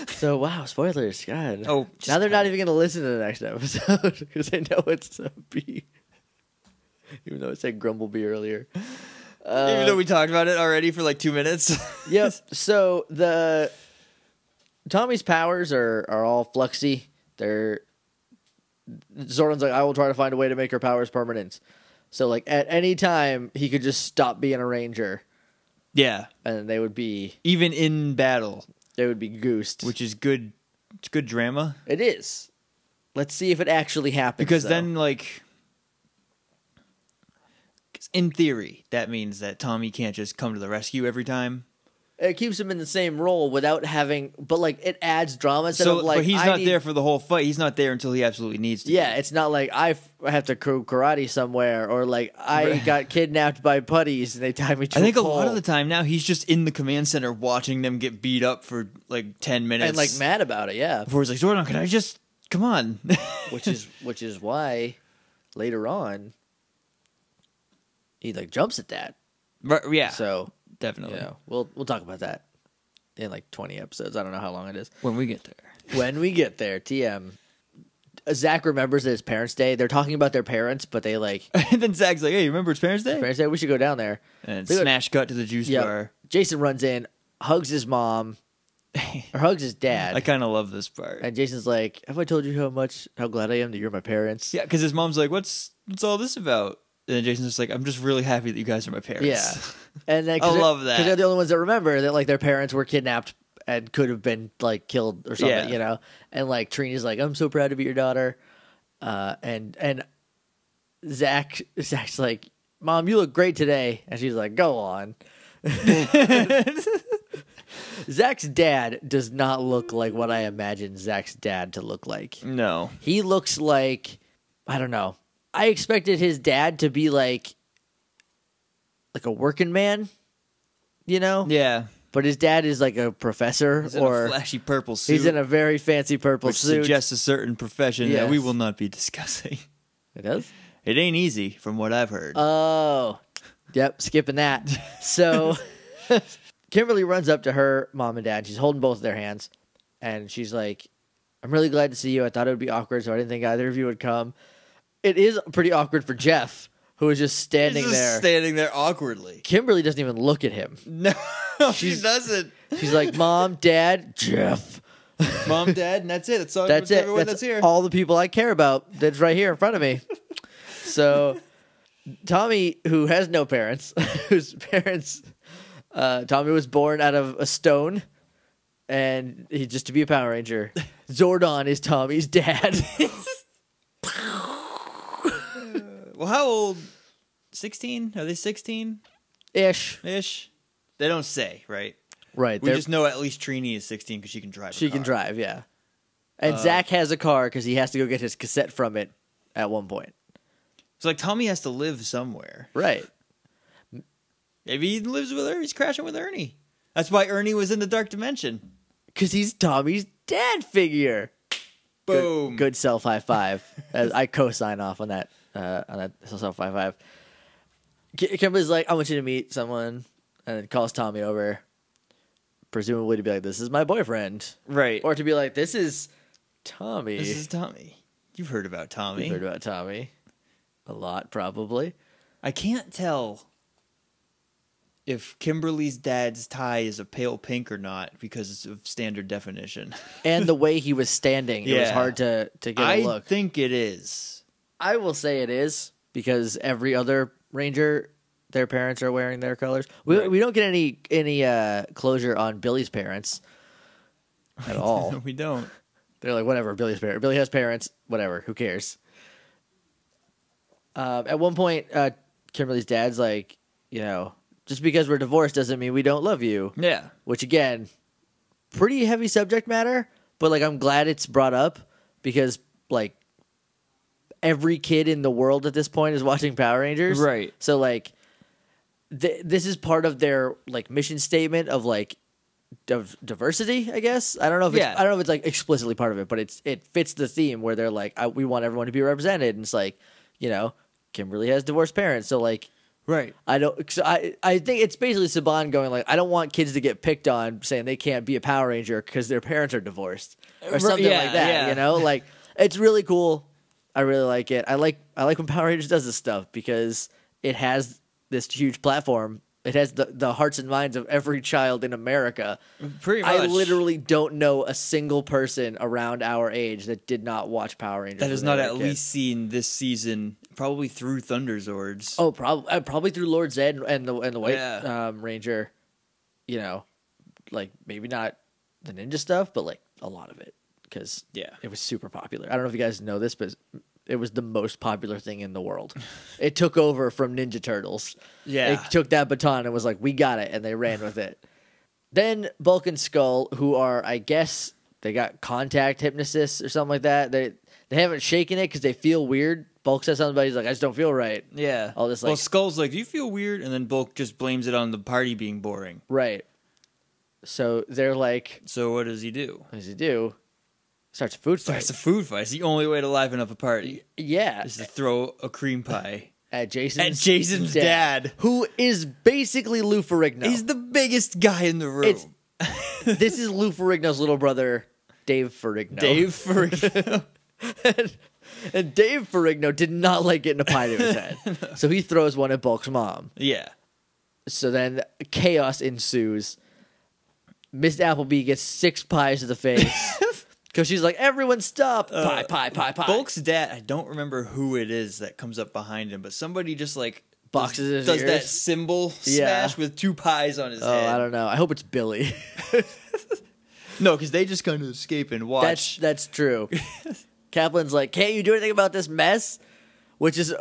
So, wow, spoilers. God. Oh, now they're not even going to listen to the next episode because they know it's a bee. Even though it said Grumblebee earlier. Even though we talked about it already for 2 minutes. Yep. So, the Tommy's powers are all fluxy. Zordon's like, I will try to find a way to make her powers permanent. So, at any time, he could just stop being a ranger. Yeah. And they would be... Even in battle. They would be goosed. Which is good. It's good drama. It is. Let's see if it actually happens. Because then, in theory, that means that Tommy can't just come to the rescue every time. It keeps him in the same role without having... But, it adds drama instead of, But he's not there for the whole fight. He's not there until he absolutely needs to. Yeah, it's not like I have to crew karate somewhere or, I got kidnapped by putties and they tied me to a pole. A lot of the time now, he's just in the command center watching them get beat up for, 10 minutes. And, mad about it, yeah. Before he's like, Zordon, can I just... Come on. which is why, later on, he, jumps at that. Right, yeah. So... Definitely. Yeah, we'll talk about that in 20 episodes. I don't know how long it is. When we get there. When we get there, TM. Zach remembers that it's Parents' Day. They're talking about their parents, but they and then Zach's like, hey, you remember it's Parents' Day? Parents' Day, we should go down there. And smash cut to the juice bar. Jason runs in, hugs his mom, or hugs his dad. I kind of love this part. And Jason's like, have I told you how glad I am that you're my parents? Yeah, because his mom's like, what's all this about? And then Jason's just like, I'm just really happy that you guys are my parents. Yeah. And then, I love that. Because they're the only ones that remember that, their parents were kidnapped and could have been, killed or something, And, Trina's like, I'm so proud to be your daughter. And Zach's like, Mom, you look great today. And she's like, go on. Zach's dad does not look like what I imagine Zach's dad to look like. No. He looks like, I don't know. I expected his dad to be like a working man, you know? Yeah. But his dad is like a professor, He's in or a flashy purple suit. he's in a very fancy purple which suit. suggests a certain profession Yes. that we will not be discussing. It does? It ain't easy, from what I've heard. Oh. Yep, skipping that. So Kimberly runs up to her mom and dad. She's holding both of their hands. And she's like, I'm really glad to see you. I thought it would be awkward, so I didn't think either of you would come. It is pretty awkward for Jeff, who is just standing there. Standing there awkwardly. Kimberly doesn't even look at him. No, she doesn't. She's like, Mom, Dad, Jeff. Mom, Dad, and that's it. That's all. That's it. Everyone that's here. All the people I care about that's right here in front of me. So Tommy, who has no parents, whose parents, Tommy was born out of a stone, and he just to be a Power Ranger. Zordon is Tommy's dad. Well, how old? 16? Are they 16? Ish. They don't say, right? Right. We just know at least Trini is 16 because she can drive. She can drive, yeah. And Zach has a car because he has to go get his cassette from it at one point. So like Tommy has to live somewhere. Right. Maybe he lives with her. He's crashing with Ernie. That's why Ernie was in the dark dimension. Because he's Tommy's dad figure. Boom. Good self high five. I co-sign off on that self high five. Kimberly's like, I want you to meet someone, and then calls Tommy over, presumably to be like, this is my boyfriend. Right. Or to be like, this is Tommy. This is Tommy. You've heard about Tommy. You've heard about Tommy. A lot, probably. I can't tell if Kimberly's dad's tie is a pale pink or not because of standard definition. And the way he was standing, it was hard to get a look. I think it is. I will say it is, because every other Ranger, their parents are wearing their colors. We don't get any closure on Billy's parents at all. We don't. They're like, whatever, Billy's parents. Billy has parents, whatever, who cares? At one point, Kimberly's dad's like, just because we're divorced doesn't mean we don't love you. Yeah. Which, again, pretty heavy subject matter, but, like, I'm glad it's brought up because, like, every kid in the world at this point is watching Power Rangers. Right. So, like, this is part of their, like, mission statement of, like, diversity, I guess. I don't know if it's like explicitly part of it, but it fits the theme where they're like, we want everyone to be represented, and it's like, Kimberly has divorced parents, so like, right. I think it's basically Saban going like, I don't want kids to get picked on saying they can't be a Power Ranger because their parents are divorced or something like that. Yeah. Like, it's really cool. I really like it. I like when Power Rangers does this stuff because it has this huge platform. It has the hearts and minds of every child in America. Pretty much. I literally don't know a single person around our age that did not watch Power Rangers. That has not at least seen this season, probably through Thunderzords. Oh, probably through Lord Zed and the White Ranger. Like maybe not the ninja stuff, but like a lot of it because it was super popular. I don't know if you guys know this, but it was the most popular thing in the world. It took over from Ninja Turtles. Yeah. It took that baton and was like, we got it, and they ran with it. Then Bulk and Skull, who are, I guess, they got contact hypnosis or something like that. They haven't shaken it because they feel weird. Bulk says something about he's like, I just don't feel right. Yeah. All this, well, Skull's like, do you feel weird? And then Bulk just blames it on the party being boring. Right. So they're like... So what does he do? What does he do? Starts a food fight. Starts a food fight. It's the only way to liven up a party. Yeah. Is to throw a cream pie. At Jason's dad. Who is basically Lou Ferrigno. He's the biggest guy in the room. This is Lou Ferrigno's little brother, Dave Ferrigno. And Dave Ferrigno did not like getting a pie to his head. No. So he throws one at Bulk's mom. Yeah. So then chaos ensues. Miss Appleby gets 6 pies to the face. Because she's like, everyone stop. Pie. Bulk's dad, I don't remember who it is that comes up behind him, but somebody just like boxes his does ears. that cymbal smash with 2 pies on his head. I don't know. I hope it's Billy. No, because they just kind of escape and watch. That's true. Kaplan's like, can't you do anything about this mess? Which is,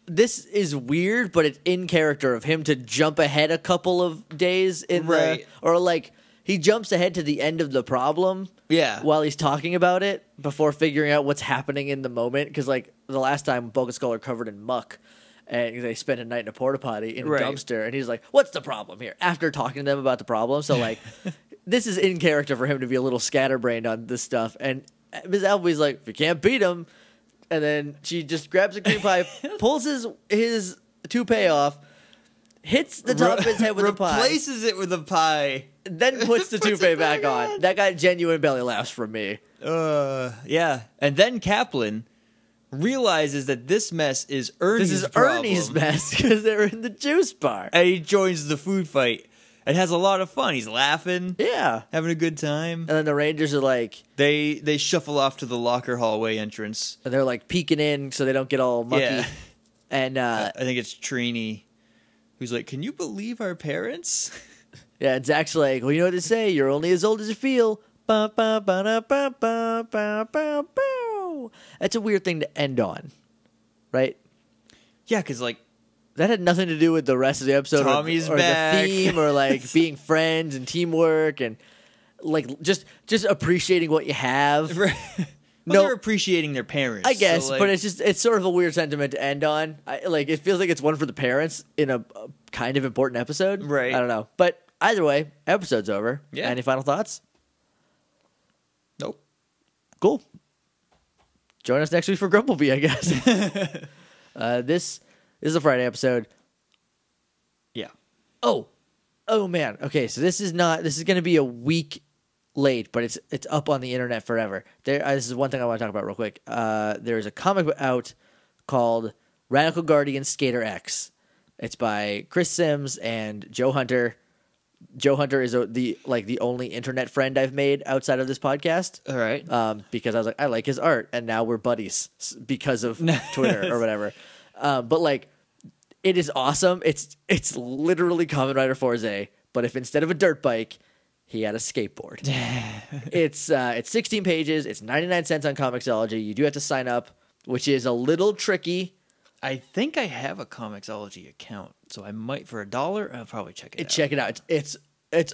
this is weird, but it's in character of him to jump ahead a couple of days in or like, he jumps ahead to the end of the problem while he's talking about it before figuring out what's happening in the moment. Because, like, the last time Bulk and Skull are covered in muck. and they spend a night in a porta potty in a Right. dumpster, and he's like, "What's the problem here?" After talking to them about the problem, so like, this is in character for him to be a little scatterbrained on this stuff. And Ms. Appleby's like, "If you can't beat him," and then she just grabs a cream pie, pulls his toupee off, hits the top of his head with a pie, replaces it with a pie, then puts the toupee back on. That got genuine belly laughs from me. Yeah. And then Kaplan realizes that this mess is Ernie's problem. Ernie's mess because they're in the juice bar. And he joins the food fight and has a lot of fun. He's laughing. Yeah. Having a good time. And then the Rangers are like... They shuffle off to the locker hallway entrance. And they're like peeking in so they don't get all mucky. Yeah. And I think it's Trini who's like, "Can you believe our parents?" Yeah, and Zach's like, "Well, you know what they say, you're only as old as you feel." Ba, ba, ba, da, ba, ba, ba, ba, ba. That's a weird thing to end on, right? Yeah, because like that had nothing to do with the rest of the episode, Tommy's or back. the theme, or like being friends and teamwork, and like just appreciating what you have. well, No. they're appreciating their parents, I guess, so, like, but it's sort of a weird sentiment to end on. It feels like it's one for the parents in a kind of important episode, Right. I don't know, but either way, episode's over. Yeah. Any final thoughts? nope. Cool. Join us next week for Grumblebee, I guess. This is a Friday episode. Yeah. Oh man. Okay, so this is going to be a week late, but it's up on the internet forever. This is one thing I want to talk about real quick. There's a comic book out called Radical Guardian Skater X. It's by Chris Sims and Joe Hunter. Joe Hunter is the only internet friend I've made outside of this podcast. All right. Because I was like, I like his art, and now we're buddies because of Twitter or whatever. But like, it is awesome. It's literally Kamen Rider Forze, but if instead of a dirt bike, he had a skateboard. It's 16 pages. It's 99 cents on Comixology. You do have to sign up, which is a little tricky. I think I have a Comixology account, so I might for $1. I'll probably check it out. Check it out. It's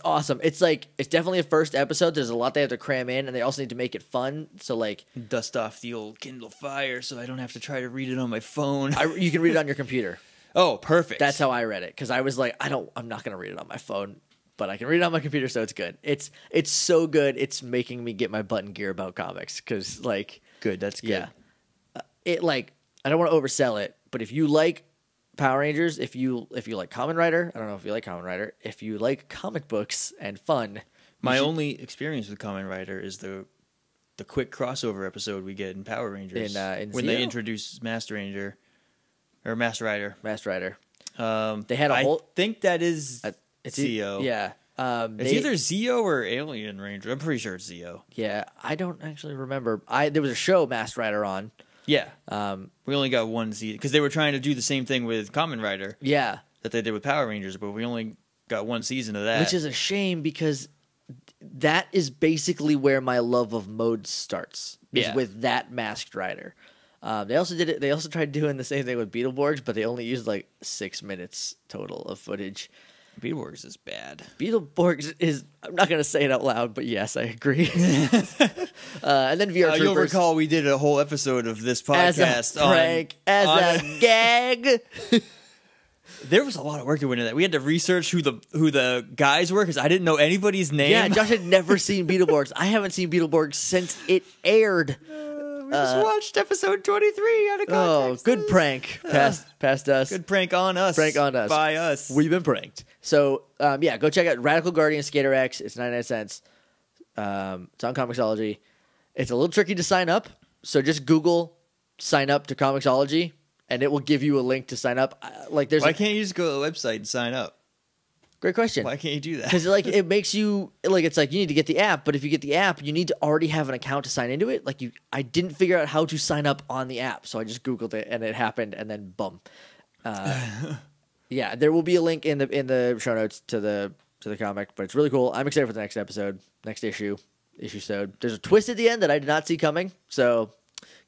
awesome. It's definitely a first episode. There's a lot they have to cram in, and they also need to make it fun. So like, Dust off the old Kindle Fire so I don't have to try to read it on my phone. you can read it on your computer. Oh, perfect. That's how I read it, because I was like, I'm not gonna read it on my phone, but I can read it on my computer, so it's good. It's so good. It's making me get my butt in gear about comics, because like, good. That's good. yeah, I don't want to oversell it, but if you like Power Rangers, if you like Kamen Rider, I don't know if you like Kamen Rider, if you like comic books and fun, My only experience with Kamen Rider is the quick crossover episode we get in Power Rangers in when Zeo? they introduce Master Ranger or Master Rider. Master Rider. They had a I whole. think that is It's Zeo. Yeah. It's either Zeo or Alien Ranger. I'm pretty sure it's Zeo. Yeah, I don't actually remember. There was a show Master Rider on. Yeah. We only got one season because they were trying to do the same thing with Kamen Rider Yeah, that they did with Power Rangers, but we only got one season of that. which is a shame because that is basically where my love of modes starts. Is Yeah. with that Masked Rider. They also did it. They also tried doing the same thing with Beetleborgs, but they only used like 6 minutes total of footage. Beetleborgs is bad. Beetleborgs is. I'm not going to say it out loud, but yes, I agree. And then VR Troopers. You'll recall we did a whole episode of this as podcast a prank, as a gag. There was a lot of work that went into that. We had to research who the guys were because I didn't know anybody's name. Yeah, Josh had never seen Beetleborgs. I haven't seen Beetleborgs since it aired. We just watched episode 23 out of context. Oh, good prank. Past us. Good prank on us. Prank on us. By us. We've been pranked. So, yeah, go check out Radical Guardian Skater X. It's 99 cents. It's on Comixology. It's a little tricky to sign up, so just Google sign up to Comixology, and it will give you a link to sign up. Why can't you just go to the website and sign up? Great question. Why can't you do that? Because it makes you it's like you need to get the app, but if you get the app, you need to already have an account to sign into it. I didn't figure out how to sign up on the app, so I just Googled it and it happened, and then boom. Yeah, there will be a link in the show notes to the comic, but it's really cool. I'm excited for the next episode, next issue. There's a twist at the end that I did not see coming, so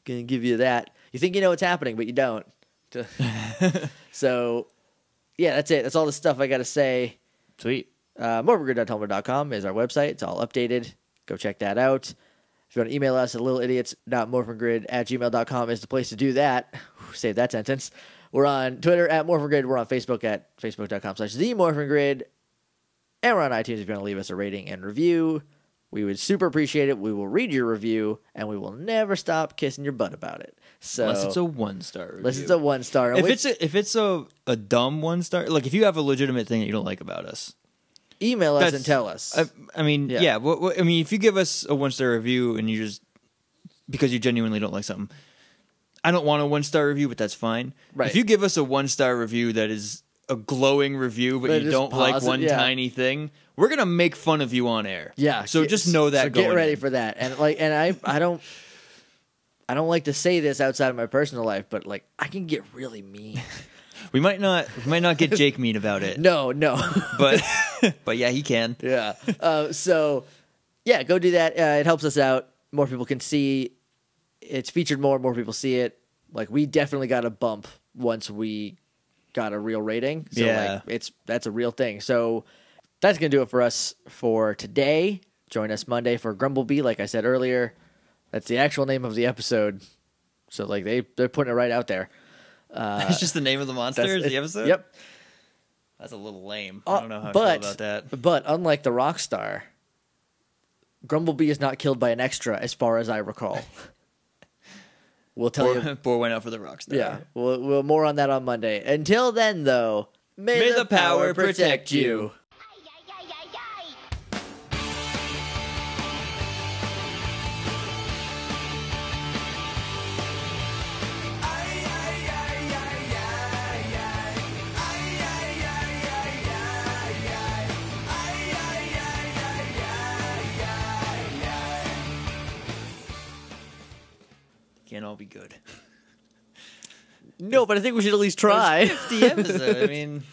gonna give you that. You think you know what's happening, but you don't. So, yeah, that's it. That's all the stuff I got to say. Sweet. Morphingrid.tumblr.com is our website. It's all updated. Go check that out. If you want to email us at littleidiots.morphingrid@gmail.com is the place to do that. Save that sentence. We're on Twitter at MorphinGrid. We're on Facebook at facebook.com/TheMorphinGrid. And we're on iTunes if you want to leave us a rating and review. We would super appreciate it. We will read your review, and we will never stop kissing your butt about it. So, unless it's a 1-star review. Unless it's a 1-star. If it's a dumb 1-star, like if you have a legitimate thing that you don't like about us, email us and tell us. I mean, yeah. I mean, if you give us a 1-star review and you just because you genuinely don't like something, I don't want a 1-star review, but that's fine. Right. If you give us a 1-star review that is a glowing review, but you don't like one tiny thing, we're gonna make fun of you on air. Yeah. So just know that. So get ready for that. And I don't like to say this outside of my personal life, but like I can get really mean. we might not get Jake mean about it. No. but yeah, he can. Yeah. So yeah, go do that. It helps us out. More people can see. It's featured more people see it. Like we definitely got a bump once we got a real rating. So like that's a real thing. So that's going to do it for us for today. Join us Monday for Grumblebee, like I said earlier. That's the actual name of the episode. So like they're putting it right out there. It's just the name of the monster is the episode? Yep. That's a little lame. I don't know how I feel about that. But unlike the Rockstar, Grumblebee is not killed by an extra as far as I recall. We'll tell you. Boar went out for the Rockstar. Yeah. We'll more on that on Monday. Until then, though, may the power protect you. Can't all be good. No, but I think we should at least try. 50 episodes. I mean...